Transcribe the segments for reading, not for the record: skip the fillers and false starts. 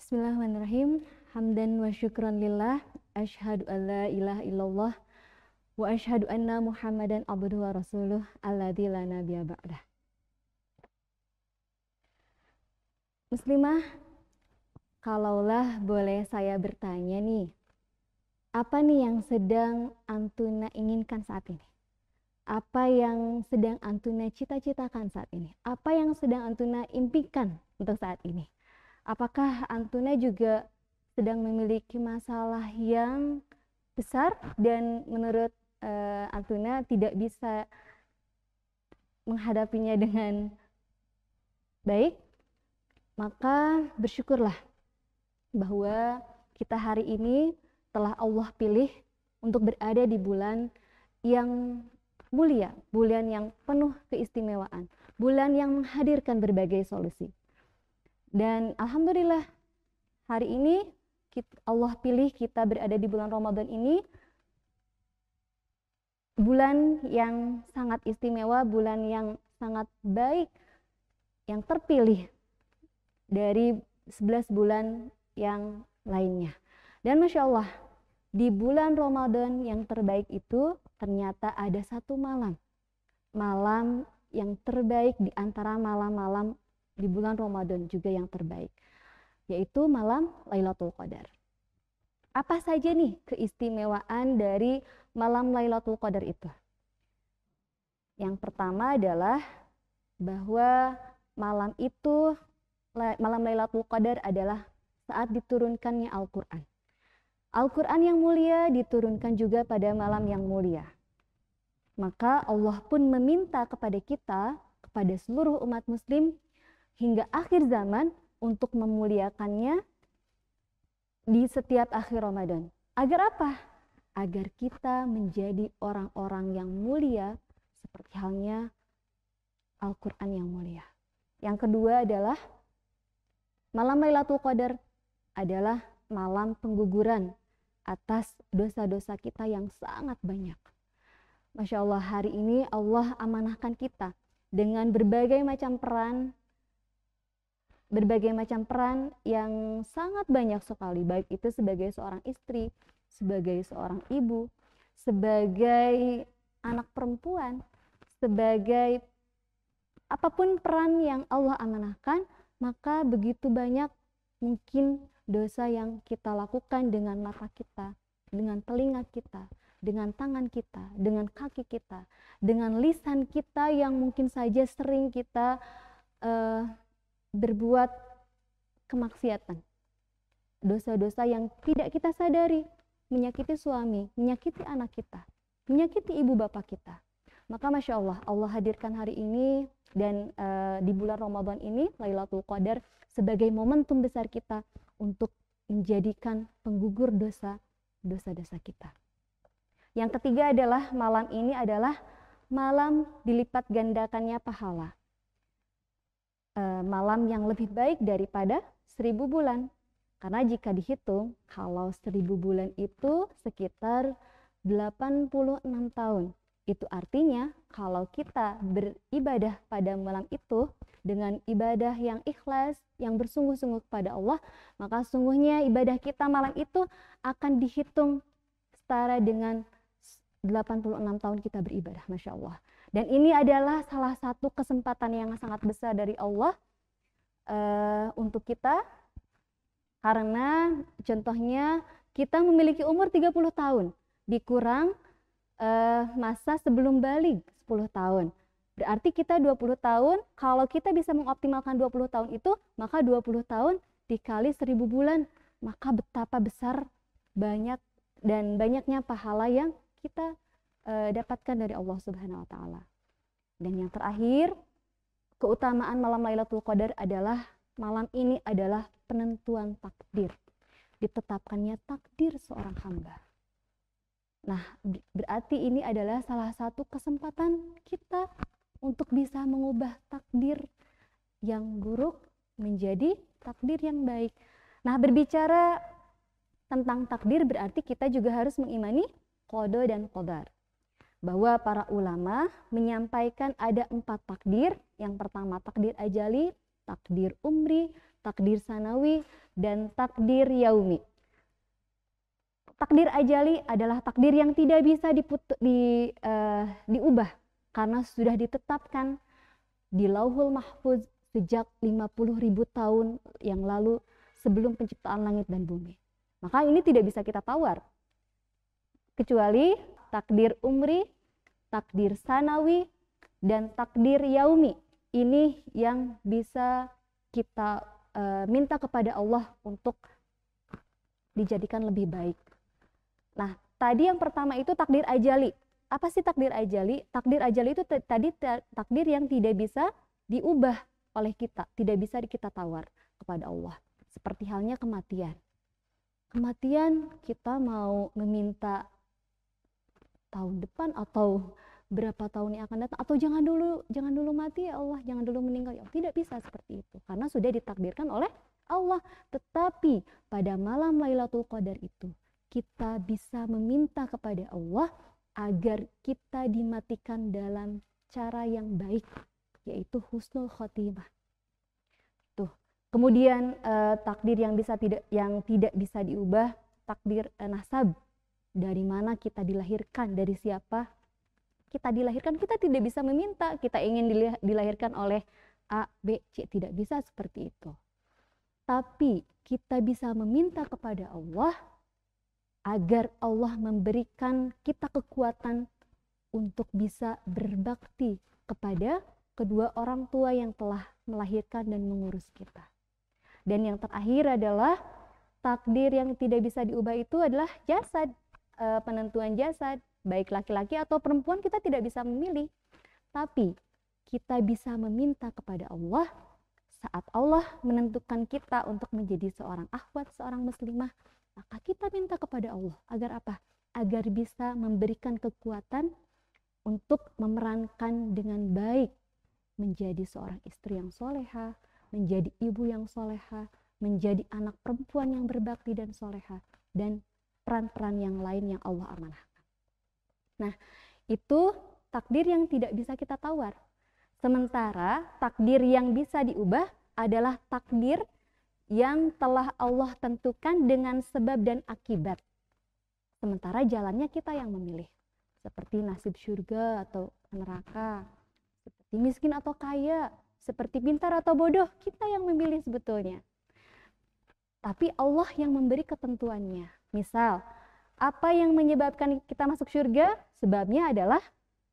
Bismillahirrahmanirrahim. Hamdan wa syukran lillah. Asyhadu an la ilaha illallah wa asyhadu anna Muhammadan abduhu wa rasuluh alladzi la nabiyya ba'dah. Muslimah, kalaulah boleh saya bertanya nih, apa nih yang sedang Antuna inginkan saat ini? Apa yang sedang Antuna cita-citakan saat ini? Apa yang sedang Antuna impikan untuk saat ini? Apakah Antuna juga sedang memiliki masalah yang besar dan menurut Antuna tidak bisa menghadapinya dengan baik? Maka bersyukurlah bahwa kita hari ini telah Allah pilih untuk berada di bulan yang mulia, bulan yang penuh keistimewaan, bulan yang menghadirkan berbagai solusi. Dan alhamdulillah hari ini Allah pilih kita berada di bulan Ramadan ini, bulan yang sangat istimewa, bulan yang sangat baik, yang terpilih dari 11 bulan yang lainnya. Dan Masya Allah, di bulan Ramadan yang terbaik itu ternyata ada satu malam yang terbaik di antara malam-malam di bulan Ramadan juga yang terbaik, yaitu malam Lailatul Qadar. Apa saja nih keistimewaan dari malam Lailatul Qadar itu? Yang pertama adalah bahwa malam Lailatul Qadar adalah saat diturunkannya Al-Quran. Al-Quran yang mulia diturunkan juga pada malam yang mulia. Maka Allah pun meminta kepada kita, kepada seluruh umat muslim hingga akhir zaman untuk memuliakannya di setiap akhir Ramadan. Agar apa? Agar kita menjadi orang-orang yang mulia seperti halnya Al-Quran yang mulia. Yang kedua adalah malam Lailatul Qadar adalah malam pengguguran atas dosa-dosa kita yang sangat banyak. Masya Allah, hari ini Allah amanahkan kita dengan berbagai macam peran yang sangat banyak sekali, baik itu sebagai seorang istri, sebagai seorang ibu, sebagai anak perempuan, sebagai apapun peran yang Allah amanahkan, maka begitu banyak mungkin dosa yang kita lakukan dengan mata kita, dengan telinga kita, dengan tangan kita, dengan kaki kita, dengan lisan kita yang mungkin saja sering kita berbuat kemaksiatan. Dosa-dosa yang tidak kita sadari, menyakiti suami, menyakiti anak kita, menyakiti ibu bapak kita. Maka Masya Allah, Allah hadirkan hari ini dan di bulan Ramadan ini, Lailatul Qadar, sebagai momentum besar kita untuk menjadikan penggugur dosa-dosa kita. Yang ketiga adalah malam ini adalah malam dilipat gandakannya pahala. Malam yang lebih baik daripada 1000 bulan. Karena jika dihitung, kalau 1000 bulan itu sekitar 86 tahun. Itu artinya kalau kita beribadah pada malam itu dengan ibadah yang ikhlas, yang bersungguh-sungguh kepada Allah, maka sungguhnya ibadah kita malam itu akan dihitung setara dengan 86 tahun kita beribadah, Masya Allah. Dan ini adalah salah satu kesempatan yang sangat besar dari Allah untuk kita, karena contohnya kita memiliki umur 30 tahun, dikurang masa sebelum balik 10 tahun. Berarti kita 20 tahun, kalau kita bisa mengoptimalkan 20 tahun itu, maka 20 tahun dikali 1000 bulan, maka betapa besar banyaknya pahala yang kita dapatkan dari Allah Subhanahu wa taala. Dan yang terakhir, keutamaan malam Lailatul Qadar adalah malam ini adalah penentuan takdir. Ditetapkannya takdir seorang hamba. Nah, berarti ini adalah salah satu kesempatan kita untuk bisa mengubah takdir yang buruk menjadi takdir yang baik. Nah, berbicara tentang takdir berarti kita juga harus mengimani qada dan qadar. Bahwa para ulama menyampaikan ada 4 takdir. Yang pertama takdir ajali, takdir umri, takdir sanawi, dan takdir yaumi. Takdir ajali adalah takdir yang tidak bisa diubah karena sudah ditetapkan di Lauhul Mahfuz sejak 50.000 tahun yang lalu sebelum penciptaan langit dan bumi. Maka ini tidak bisa kita tawar. Kecuali takdir umri, takdir sanawi, dan takdir yaumi. Ini yang bisa kita minta kepada Allah untuk dijadikan lebih baik. Nah, tadi yang pertama itu takdir ajali. Apa sih takdir ajali? Takdir ajali itu tadi takdir yang tidak bisa diubah oleh kita, tidak bisa kita tawar kepada Allah. Seperti halnya kematian. Kematian kita mau meminta tahun depan atau berapa tahun yang akan datang, atau jangan dulu mati ya Allah, jangan dulu meninggal ya Allah. Tidak bisa seperti itu karena sudah ditakdirkan oleh Allah. Tetapi pada malam Lailatul Qadar itu kita bisa meminta kepada Allah agar kita dimatikan dalam cara yang baik, yaitu husnul khotimah. Tuh. Kemudian takdir yang tidak bisa diubah, takdir nasab. Dari mana kita dilahirkan, dari siapa kita dilahirkan, kita tidak bisa meminta kita ingin dilahirkan oleh A, B, C, tidak bisa seperti itu. Tapi kita bisa meminta kepada Allah agar Allah memberikan kita kekuatan untuk bisa berbakti kepada kedua orang tua yang telah melahirkan dan mengurus kita. Dan yang terakhir adalah takdir yang tidak bisa diubah itu adalah jasad, penentuan jasad, baik laki-laki atau perempuan kita tidak bisa memilih. Tapi kita bisa meminta kepada Allah saat Allah menentukan kita untuk menjadi seorang akhwat, seorang muslimah. Maka kita minta kepada Allah agar apa? Agar bisa memberikan kekuatan untuk memerankan dengan baik menjadi seorang istri yang soleha, menjadi ibu yang soleha, menjadi anak perempuan yang berbakti dan soleha, dan peran-peran yang lain yang Allah amanahkan. Nah, itu takdir yang tidak bisa kita tawar. Sementara takdir yang bisa diubah adalah takdir yang telah Allah tentukan dengan sebab dan akibat. Sementara jalannya kita yang memilih. Seperti nasib surga atau neraka, seperti miskin atau kaya, seperti pintar atau bodoh, kita yang memilih sebetulnya. Tapi Allah yang memberi ketentuannya. Misal, apa yang menyebabkan kita masuk surga? Sebabnya adalah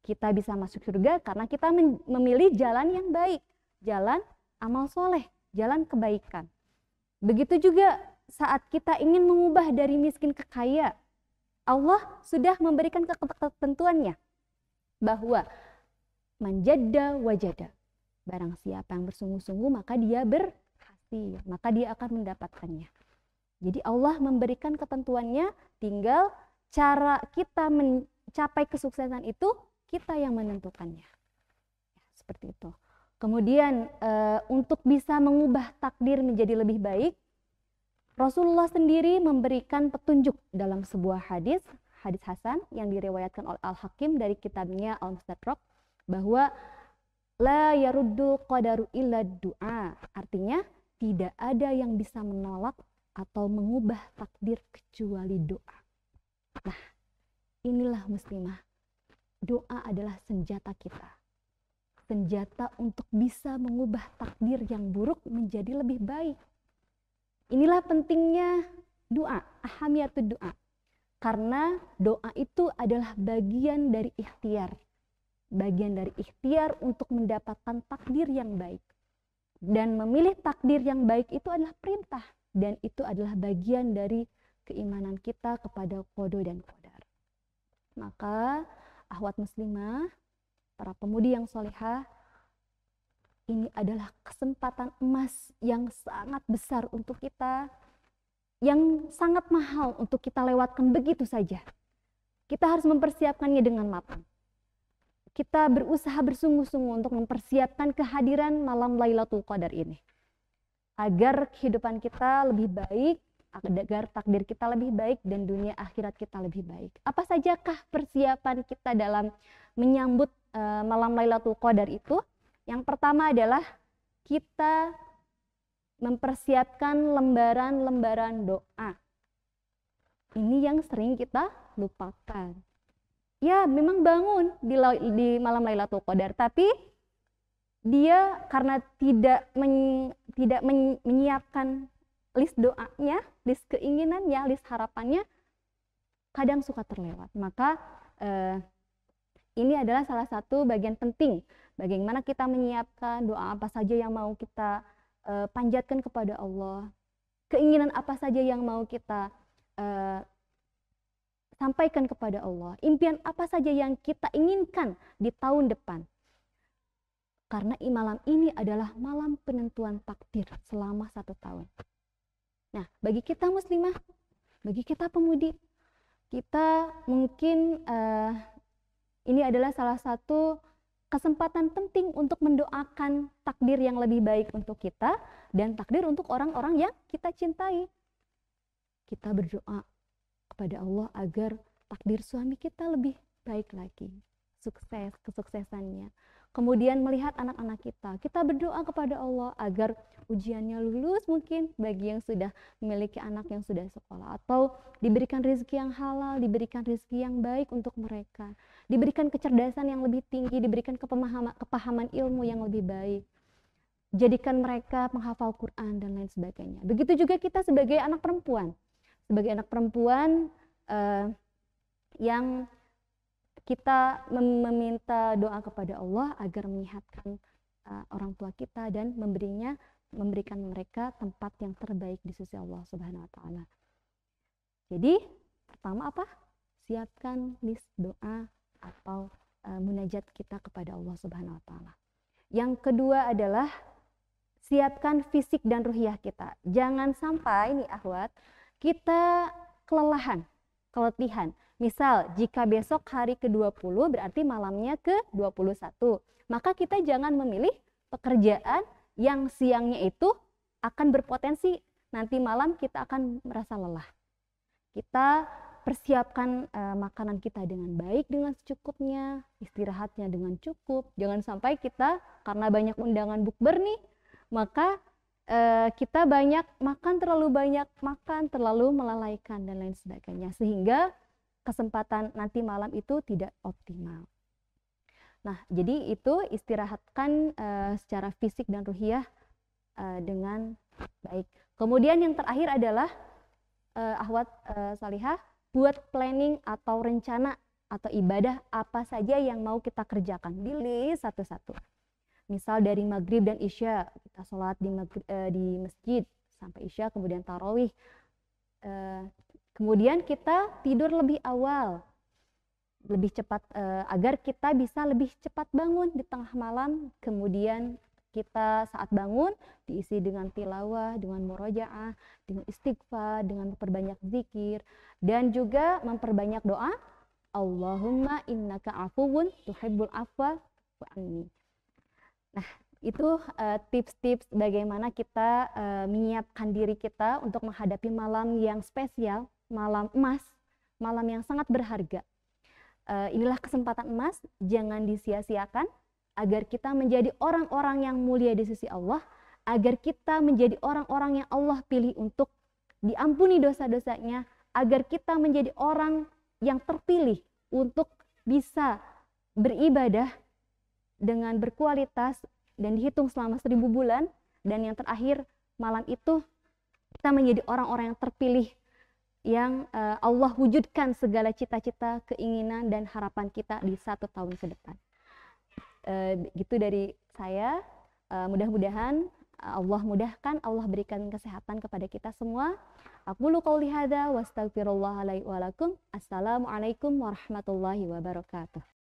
kita bisa masuk surga karena kita memilih jalan yang baik, jalan amal soleh, jalan kebaikan. Begitu juga saat kita ingin mengubah dari miskin ke kaya, Allah sudah memberikan ketentuannya bahwa manjadda wajada. Barang siapa yang bersungguh-sungguh maka dia berhasil, maka dia akan mendapatkannya. Jadi Allah memberikan ketentuannya, tinggal cara kita mencapai kesuksesan itu kita yang menentukannya. Ya, seperti itu. Kemudian untuk bisa mengubah takdir menjadi lebih baik, Rasulullah sendiri memberikan petunjuk dalam sebuah hadis Hasan yang diriwayatkan oleh Al-Hakim dari kitabnya Al-Mustadrak, bahwa la yaruddu qadaru illa du'a. Artinya tidak ada yang bisa menolak atau mengubah takdir kecuali doa. Nah, inilah muslimah. Doa adalah senjata kita. Senjata untuk bisa mengubah takdir yang buruk menjadi lebih baik. Inilah pentingnya doa, ahamiyatud doa. Karena doa itu adalah bagian dari ikhtiar. Bagian dari ikhtiar untuk mendapatkan takdir yang baik. Dan memilih takdir yang baik itu adalah perintah. Dan itu adalah bagian dari keimanan kita kepada qada dan qadar. Maka akhwat muslimah, para pemudi yang solehah, ini adalah kesempatan emas yang sangat besar untuk kita, yang sangat mahal untuk kita lewatkan begitu saja. Kita harus mempersiapkannya dengan matang. Kita berusaha bersungguh-sungguh untuk mempersiapkan kehadiran malam Lailatul Qadar ini. Agar kehidupan kita lebih baik, agar takdir kita lebih baik, dan dunia akhirat kita lebih baik. Apa sajakah persiapan kita dalam menyambut malam Lailatul Qadar itu? Yang pertama adalah kita mempersiapkan lembaran-lembaran doa. Ini yang sering kita lupakan. Ya, memang bangun di malam Lailatul Qadar, tapi dia karena tidak menyiapkan list doanya, list keinginannya, list harapannya, kadang suka terlewat. Maka ini adalah salah satu bagian penting bagaimana kita menyiapkan doa apa saja yang mau kita panjatkan kepada Allah, keinginan apa saja yang mau kita sampaikan kepada Allah, impian apa saja yang kita inginkan di tahun depan. Karena malam ini adalah malam penentuan takdir selama 1 tahun. Nah, bagi kita muslimah, bagi kita pemudi, kita mungkin ini adalah salah satu kesempatan penting untuk mendoakan takdir yang lebih baik untuk kita dan takdir untuk orang-orang yang kita cintai. Kita berdoa kepada Allah agar takdir suami kita lebih baik lagi, sukses, kesuksesannya. Kemudian melihat anak-anak kita berdoa kepada Allah agar ujiannya lulus mungkin bagi yang sudah memiliki anak yang sudah sekolah, atau diberikan rezeki yang halal, diberikan rezeki yang baik untuk mereka, diberikan kecerdasan yang lebih tinggi, diberikan kepahaman ilmu yang lebih baik, jadikan mereka penghafal Quran dan lain sebagainya. Begitu juga kita sebagai anak perempuan, yang kita meminta doa kepada Allah agar menyehatkan orang tua kita dan memberikan mereka tempat yang terbaik di sisi Allah Subhanahu wa taala. Jadi, pertama apa? Siapkan list doa atau munajat kita kepada Allah Subhanahu wa taala. Yang kedua adalah siapkan fisik dan ruhiyah kita. Jangan sampai nih akhwat, kita kelelahan, keletihan. Misal, jika besok hari ke-20 berarti malamnya ke-21. Maka kita jangan memilih pekerjaan yang siangnya itu akan berpotensi nanti malam kita akan merasa lelah. Kita persiapkan makanan kita dengan baik, dengan secukupnya, istirahatnya dengan cukup. Jangan sampai kita karena banyak undangan bukber nih, maka kita terlalu banyak makan, terlalu melalaikan dan lain sebagainya, sehingga kesempatan nanti malam itu tidak optimal. Nah, jadi itu istirahatkan secara fisik dan ruhiyah dengan baik. Kemudian yang terakhir adalah akhwat salihah, buat planning atau rencana atau ibadah apa saja yang mau kita kerjakan, dilihat satu-satu. Misal dari maghrib dan isya, kita sholat di masjid sampai isya, kemudian tarawih. Kemudian kita tidur lebih awal, lebih cepat, agar kita bisa lebih cepat bangun di tengah malam. Kemudian kita saat bangun diisi dengan tilawah, dengan murojaah, dengan istighfar, dengan memperbanyak zikir, dan juga memperbanyak doa. Allahumma innaka afuwun tuhibbul afwa wa'fu anni. Nah, itu tips-tips bagaimana kita menyiapkan diri kita untuk menghadapi malam yang spesial, malam emas, malam yang sangat berharga. Inilah kesempatan emas, jangan disia-siakan agar kita menjadi orang-orang yang mulia di sisi Allah, agar kita menjadi orang-orang yang Allah pilih untuk diampuni dosa-dosanya, agar kita menjadi orang yang terpilih untuk bisa beribadah dengan berkualitas dan dihitung selama 1000 bulan. Dan yang terakhir, malam itu kita menjadi orang-orang yang terpilih, yang Allah wujudkan segala cita-cita, keinginan, dan harapan kita di 1 tahun ke depan. Gitu dari saya. Mudah-mudahan Allah mudahkan, Allah berikan kesehatan kepada kita semua. Aqulu qouli hadza wa astaghfirullah li wa lakum. Assalamualaikum warahmatullahi wabarakatuh.